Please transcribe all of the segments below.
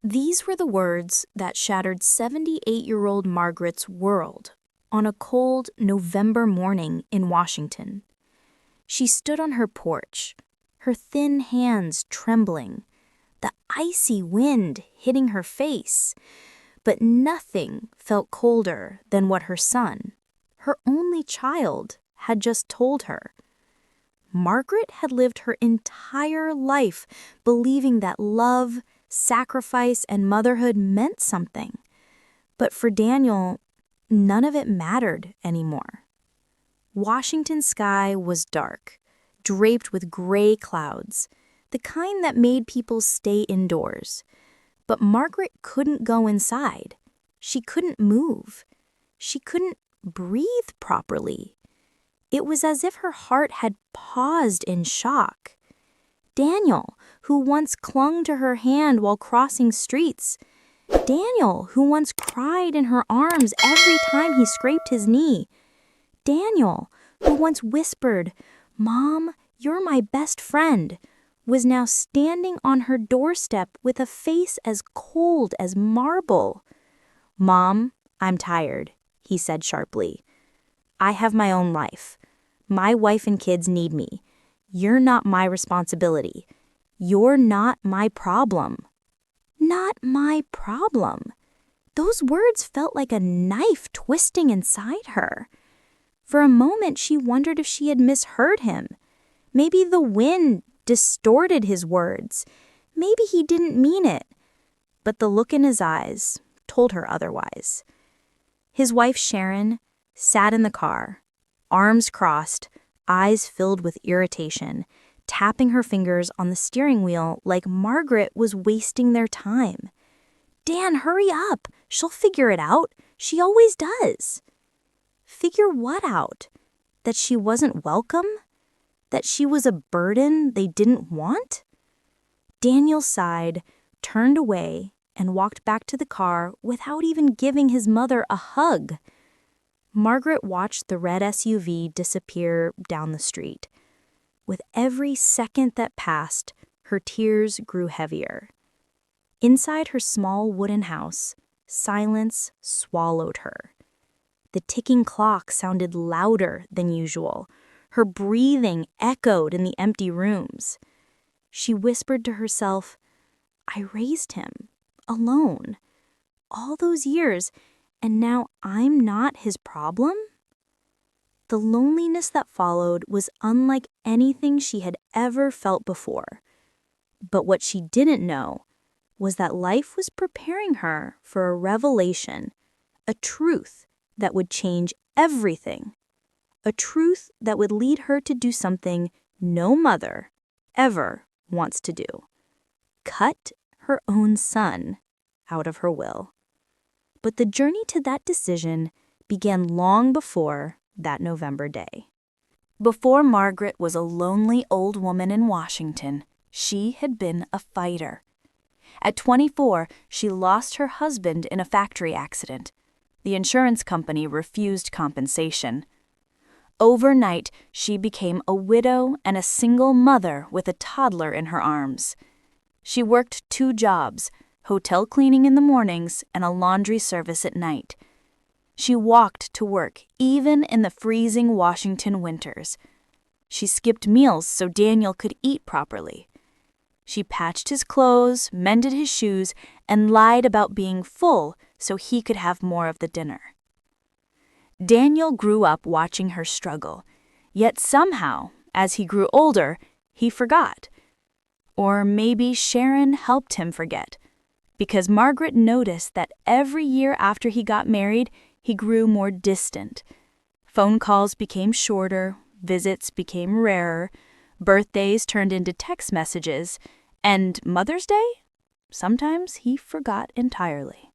These were the words that shattered 78-year-old Margaret's world on a cold November morning in Washington. She stood on her porch, her thin hands trembling, the icy wind hitting her face. But nothing felt colder than what her son, her only child, had just told her. Margaret had lived her entire life believing that love, sacrifice, and motherhood meant something. But for Daniel, none of it mattered anymore. Washington's sky was dark, draped with gray clouds, the kind that made people stay indoors. But Margaret couldn't go inside. She couldn't move. She couldn't breathe properly. It was as if her heart had paused in shock. Daniel, who once clung to her hand while crossing streets. Daniel, who once cried in her arms every time he scraped his knee. Daniel, who once whispered, "Mom, you're my best friend," was now standing on her doorstep with a face as cold as marble. "Mom, I'm tired," he said sharply. "I have my own life. My wife and kids need me. You're not my responsibility. You're not my problem." Not my problem. Those words felt like a knife twisting inside her. For a moment, she wondered if she had misheard him. Maybe the wind distorted his words. Maybe he didn't mean it. But the look in his eyes told her otherwise. His wife, Sharon, sat in the car, arms crossed, eyes filled with irritation, tapping her fingers on the steering wheel like Margaret was wasting their time. "Dan, hurry up. She'll figure it out. She always does." Figure what out? That she wasn't welcome? That she was a burden they didn't want? Daniel sighed, turned away, and walked back to the car without even giving his mother a hug. Margaret watched the red SUV disappear down the street. With every second that passed, her tears grew heavier. Inside her small wooden house, silence swallowed her. The ticking clock sounded louder than usual. Her breathing echoed in the empty rooms. She whispered to herself, "I raised him, alone, all those years, and now I'm not his problem?" The loneliness that followed was unlike anything she had ever felt before. But what she didn't know was that life was preparing her for a revelation, a truth that would change everything. A truth that would lead her to do something no mother ever wants to do: cut her own son out of her will. But the journey to that decision began long before that November day. Before Margaret was a lonely old woman in Washington, she had been a fighter. At 24, she lost her husband in a factory accident. The insurance company refused compensation. Overnight, she became a widow and a single mother with a toddler in her arms. She worked 2 jobs, hotel cleaning in the mornings and a laundry service at night. She walked to work even in the freezing Washington winters. She skipped meals so Daniel could eat properly. She patched his clothes, mended his shoes, and lied about being full so he could have more of the dinner. Daniel grew up watching her struggle, yet somehow, as he grew older, he forgot. Or maybe Sharon helped him forget, because Margaret noticed that every year after he got married, he grew more distant. Phone calls became shorter, visits became rarer, birthdays turned into text messages, and Mother's Day? Sometimes he forgot entirely.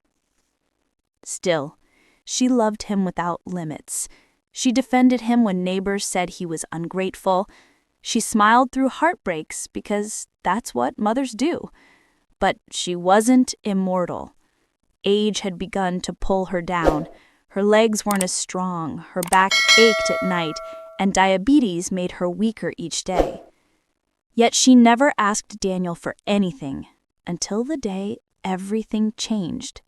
Still, she loved him without limits. She defended him when neighbors said he was ungrateful. She smiled through heartbreaks because that's what mothers do. But she wasn't immortal. Age had begun to pull her down. Her legs weren't as strong, her back ached at night, and diabetes made her weaker each day. Yet she never asked Daniel for anything until the day everything changed.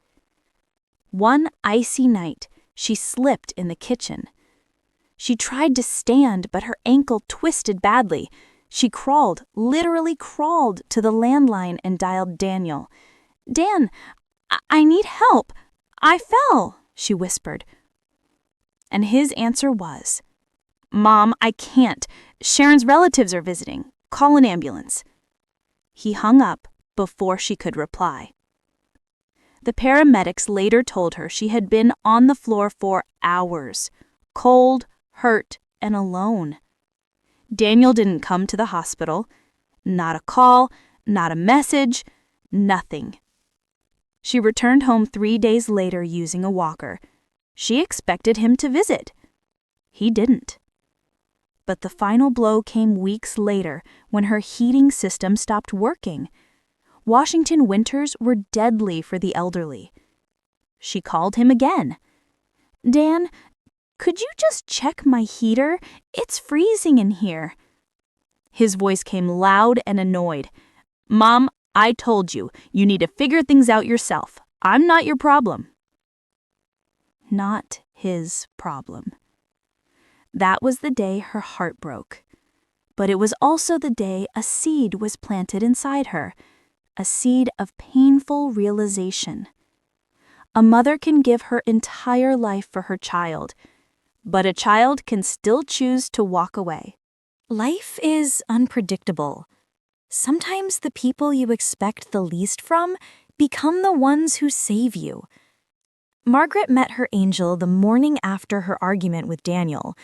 One icy night, she slipped in the kitchen. She tried to stand, but her ankle twisted badly. She crawled, literally crawled, to the landline and dialed Daniel. "Dan, I need help. I fell," she whispered. And his answer was, "Mom, I can't. Sharon's relatives are visiting. Call an ambulance." He hung up before she could reply. The paramedics later told her she had been on the floor for hours, cold, hurt, and alone. Daniel didn't come to the hospital. Not a call, not a message, nothing. She returned home 3 days later using a walker. She expected him to visit. He didn't. But the final blow came weeks later when her heating system stopped working. Washington winters were deadly for the elderly. She called him again. "Dan, could you just check my heater? It's freezing in here." His voice came loud and annoyed. "Mom, I told you, you need to figure things out yourself. I'm not your problem." Not his problem. That was the day her heart broke. But it was also the day a seed was planted inside her, a seed of painful realization. A mother can give her entire life for her child, but a child can still choose to walk away. Life is unpredictable. Sometimes the people you expect the least from become the ones who save you. Margaret met her angel the morning after her argument with Daniel.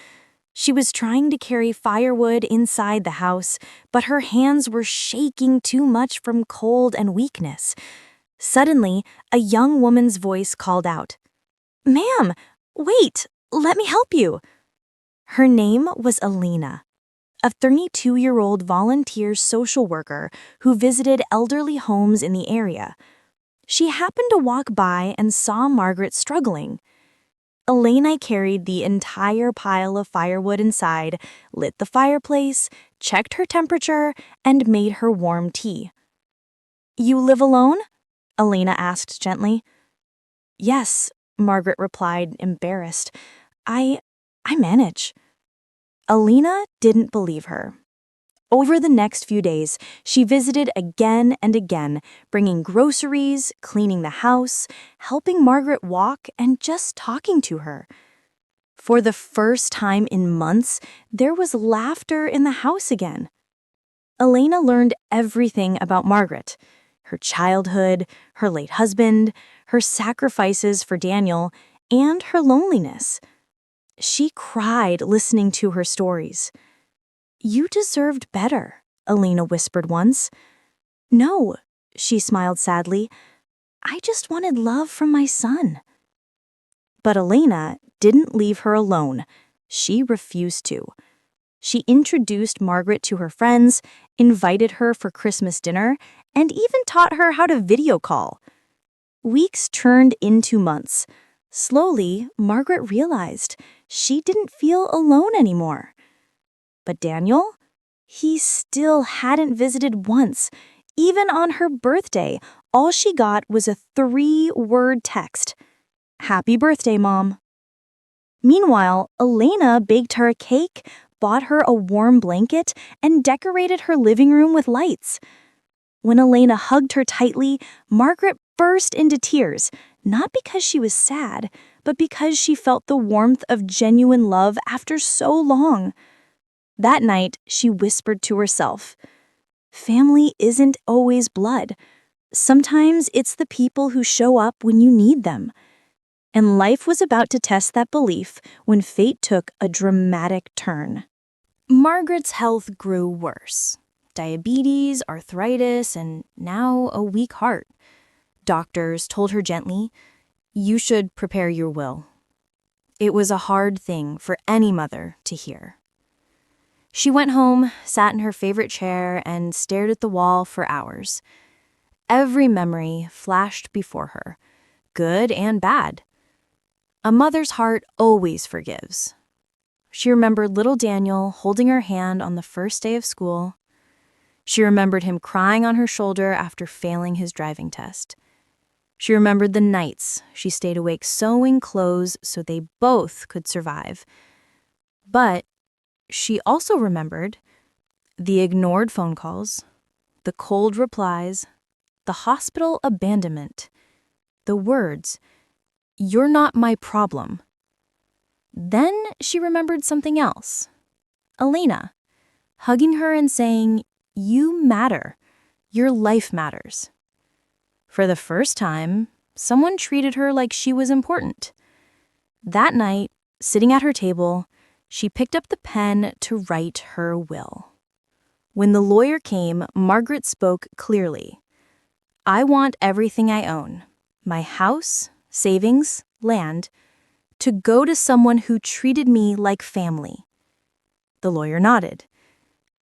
She was trying to carry firewood inside the house, but her hands were shaking too much from cold and weakness. Suddenly, a young woman's voice called out, "Ma'am, wait, let me help you." Her name was Alina, a 32-year-old volunteer social worker who visited elderly homes in the area. She happened to walk by and saw Margaret struggling. Elena carried the entire pile of firewood inside, lit the fireplace, checked her temperature, and made her warm tea. "You live alone?" Elena asked gently. "Yes," Margaret replied, embarrassed. I manage." Elena didn't believe her. Over the next few days, she visited again and again, bringing groceries, cleaning the house, helping Margaret walk, and just talking to her. For the first time in months, there was laughter in the house again. Elena learned everything about Margaret: her childhood, her late husband, her sacrifices for Daniel, and her loneliness. She cried listening to her stories. "You deserved better," Elena whispered once. "No," she smiled sadly. "I just wanted love from my son." But Elena didn't leave her alone. She refused to. She introduced Margaret to her friends, invited her for Christmas dinner, and even taught her how to video call. Weeks turned into months. Slowly, Margaret realized she didn't feel alone anymore. But Daniel? He still hadn't visited once. Even on her birthday, all she got was a 3-word text. "Happy birthday, Mom." Meanwhile, Elena baked her a cake, bought her a warm blanket, and decorated her living room with lights. When Elena hugged her tightly, Margaret burst into tears, not because she was sad, but because she felt the warmth of genuine love after so long. That night, she whispered to herself, "Family isn't always blood. Sometimes it's the people who show up when you need them." And life was about to test that belief when fate took a dramatic turn. Margaret's health grew worse. Diabetes, arthritis, and now a weak heart. Doctors told her gently, "You should prepare your will." It was a hard thing for any mother to hear. She went home, sat in her favorite chair, and stared at the wall for hours. Every memory flashed before her, good and bad. A mother's heart always forgives. She remembered little Daniel holding her hand on the first day of school. She remembered him crying on her shoulder after failing his driving test. She remembered the nights she stayed awake sewing clothes so they both could survive. But she also remembered the ignored phone calls, the cold replies, the hospital abandonment, the words, "You're not my problem." Then she remembered something else. Elena, hugging her and saying, "You matter. Your life matters." For the first time, someone treated her like she was important. That night, sitting at her table, she picked up the pen to write her will. When the lawyer came, Margaret spoke clearly. "I want everything I own, my house, savings, land, to go to someone who treated me like family." The lawyer nodded.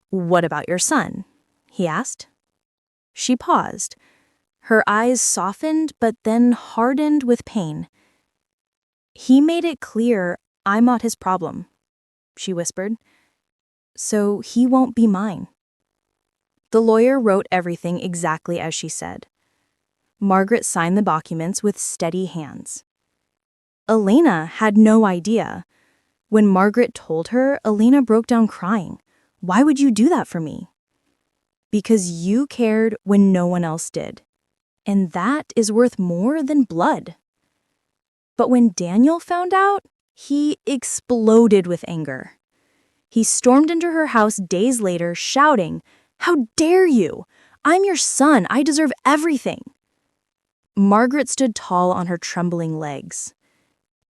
"What about your son?" he asked. She paused. Her eyes softened but then hardened with pain. "He made it clear I'm not his problem," she whispered. "So he won't be mine." The lawyer wrote everything exactly as she said. Margaret signed the documents with steady hands. Elena had no idea. When Margaret told her, Elena broke down crying. "Why would you do that for me?" "Because you cared when no one else did. And that is worth more than blood." But when Daniel found out, he exploded with anger. He stormed into her house days later, shouting, "How dare you? I'm your son. I deserve everything." Margaret stood tall on her trembling legs.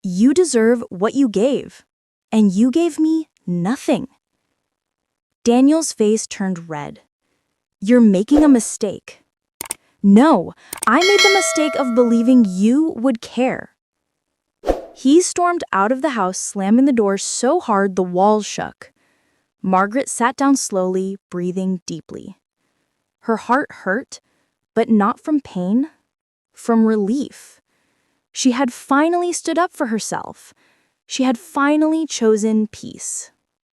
"You deserve what you gave, and you gave me nothing." Daniel's face turned red. "You're making a mistake." "No, I made the mistake of believing you would care." He stormed out of the house, slamming the door so hard the walls shook. Margaret sat down slowly, breathing deeply. Her heart hurt, but not from pain, from relief. She had finally stood up for herself. She had finally chosen peace.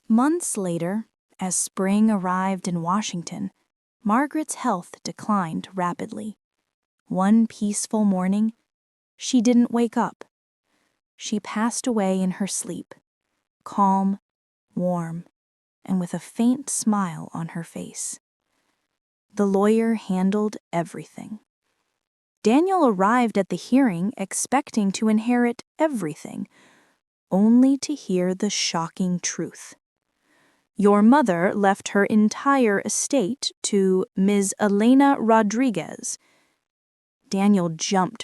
Months later, as spring arrived in Washington, Margaret's health declined rapidly. One peaceful morning, she didn't wake up. She passed away in her sleep, calm, warm, and with a faint smile on her face. The lawyer handled everything. Daniel arrived at the hearing expecting to inherit everything, only to hear the shocking truth. "Your mother left her entire estate to Ms. Elena Rodriguez." Daniel jumped